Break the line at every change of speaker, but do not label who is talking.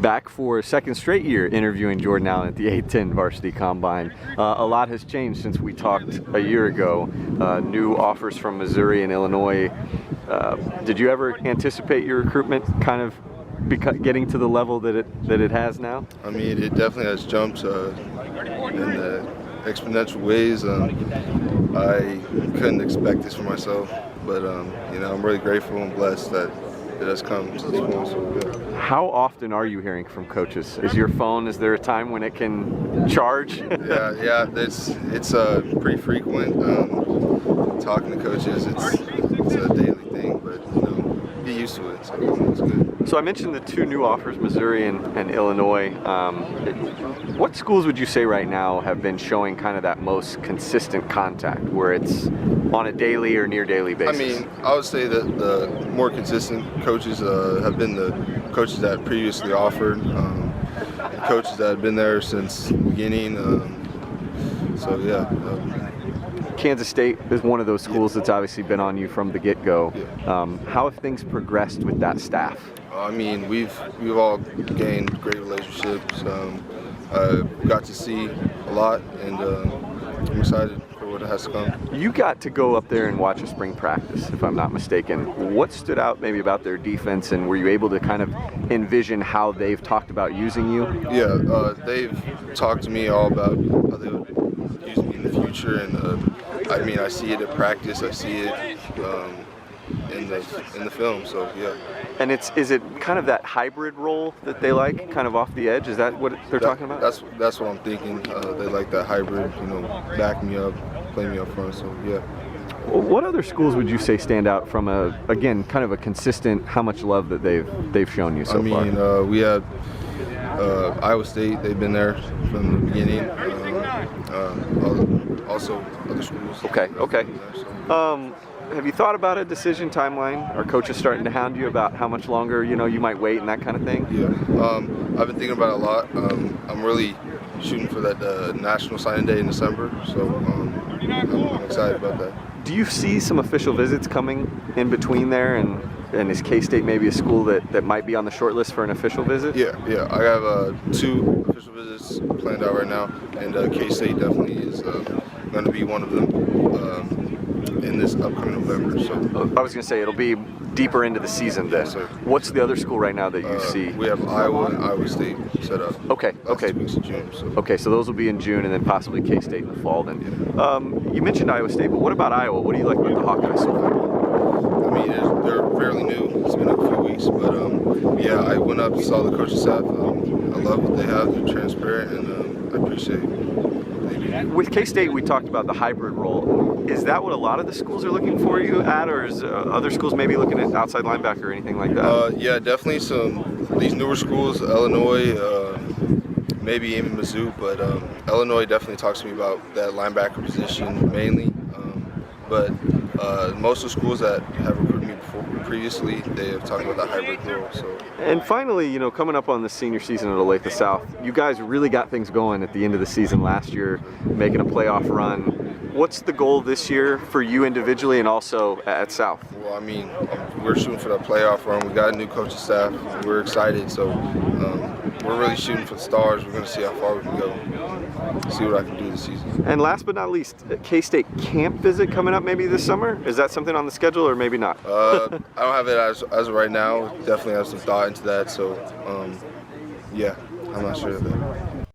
Back for a second straight year interviewing Jordan Allen at the A-10 Varsity Combine. A lot has changed since we talked a year ago. New offers from Missouri and Illinois. Did you ever anticipate your recruitment kind of getting to the level that it has now?
I mean, it definitely has jumped in exponential ways. I couldn't expect this for myself, but you know, I'm really grateful and blessed that it has come to this point. So, yeah.
How often are you hearing from coaches? Is your phone, is there a time when it can charge?
yeah, it's pretty frequent. Talking to coaches, it's a daily thing, but you know, get used to it, so it's good.
So I mentioned the two new offers, Missouri and Illinois. What schools would you say right now have been showing kind of that most consistent contact, where it's on a daily or near daily basis?
I mean, I would say that the more consistent coaches have been the coaches that previously offered, the coaches that have been there since the beginning. So yeah.
Kansas State is one of those schools that's obviously been on you from the get-go.
Yeah.
How have things progressed with that staff?
I mean, we've all gained great relationships. I got to see a lot, and I'm excited for what has to come.
You got to go up there and watch a spring practice, if I'm not mistaken. What stood out maybe about their defense, and were you able to kind of envision how they've talked about using you?
Yeah, they've talked to me all about how they would use me in the future, and I mean, I see it at practice. I see it in the film. So yeah.
And is it kind of that hybrid role that they like, kind of off the edge? Is that what they're talking about?
That's what I'm thinking. They like that hybrid. You know, back me up, play me up front. So yeah.
Well, what other schools would you say stand out from again, kind of a consistent, how much love that they've shown you so far?
I mean, we had Iowa State. They've been there from the beginning. Also other schools.
Okay. Have you thought about a decision timeline? Are coaches starting to hound you about how much longer you might wait and that kind of thing?
Yeah, I've been thinking about it a lot. I'm really shooting for that national signing day in December, so I'm excited about that.
Do you see some official visits coming in between there, and is K-State maybe a school that might be on the short list for an official visit?
Yeah. I have 2 official visits planned out right now, and K-State definitely is going to be one of them in this upcoming November. So
I was going to say it'll be deeper into the season then.
So,
what's the other school right now that you see?
We have Iowa and Iowa State set up.
Okay.
2 weeks in June. So.
Okay, so those will be in June, and then possibly K-State in the fall. Then, you mentioned Iowa State, but what about Iowa? What do you like about the Hawkeyes so far?
I mean, they're fairly new. It's been a few weeks, but yeah, I went up and saw the coaching staff. I love what they have. They're transparent, and I appreciate it.
With K-State, we talked about the hybrid role. Is that what a lot of the schools are looking for you at, or is other schools maybe looking at outside linebacker or anything like that?
Yeah, definitely these newer schools, Illinois, maybe even Mizzou, but Illinois definitely talks to me about that linebacker position mainly. But most of the schools that have recruited me previously, they have talked about that hybrid role. So.
And finally, coming up on the senior season at Olathe South, you guys really got things going at the end of the season last year, making a playoff run. What's the goal this year for you individually and also at South?
Well, I mean, we're shooting for the playoff run. We got a new coaching staff. We're excited, so we're really shooting for the stars. We're going to see how far we can go, see what I can do this season.
And last but not least, K-State camp visit coming up maybe this summer? Is that something on the schedule or maybe not?
I don't have it as of right now. Definitely have some thought into that, so yeah, I'm not sure of that.